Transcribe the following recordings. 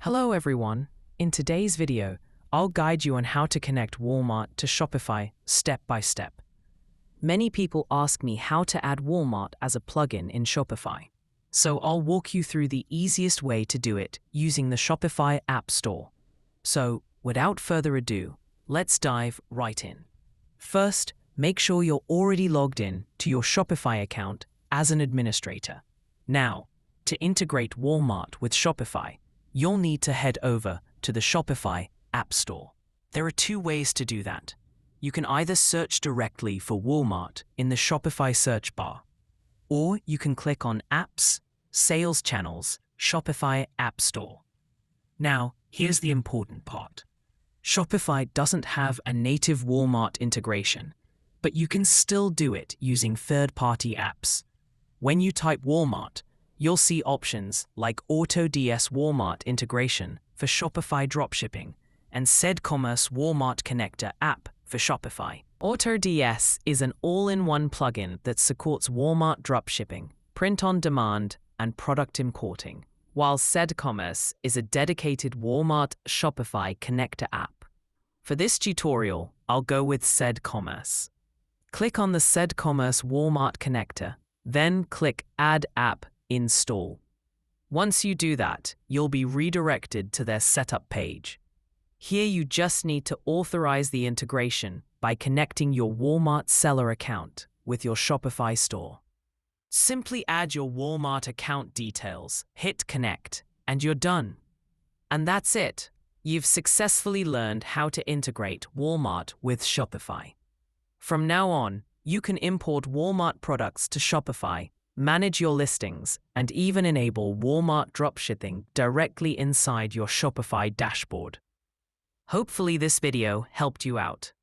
Hello everyone. In today's video, I'll guide you on how to connect Walmart to Shopify step by step. Many people ask me how to add Walmart as a plugin in Shopify. So I'll walk you through the easiest way to do it using the Shopify App Store. So without further ado, let's dive right in. First, make sure you're already logged in to your Shopify account as an administrator. Now, to integrate Walmart with Shopify, you'll need to head over to the Shopify App Store. There are two ways to do that. You can either search directly for Walmart in the Shopify search bar, or you can click on Apps, Sales Channels, Shopify App Store. Now, here's the important part. Shopify doesn't have a native Walmart integration, but you can still do it using third-party apps. When you type Walmart, you'll see options like AutoDS Walmart integration for Shopify dropshipping and ecommerce Walmart connector app for Shopify. AutoDS is an all-in-one plugin that supports Walmart dropshipping, print-on-demand, and product importing, while ecommerce is a dedicated Walmart Shopify connector app. For this tutorial, I'll go with ecommerce. Click on the ecommerce Walmart connector, then click Add App Install. Once you do that, you'll be redirected to their setup page. Here you just need to authorize the integration by connecting your Walmart seller account with your Shopify store. Simply add your Walmart account details, hit connect, and you're done. And that's it. You've successfully learned how to integrate Walmart with Shopify. From now on, you can import Walmart products to Shopify, manage your listings, and even enable Walmart dropshipping directly inside your Shopify dashboard. Hopefully this video helped you out.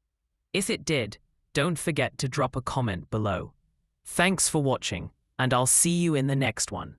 If it did, don't forget to drop a comment below. Thanks for watching, and I'll see you in the next one.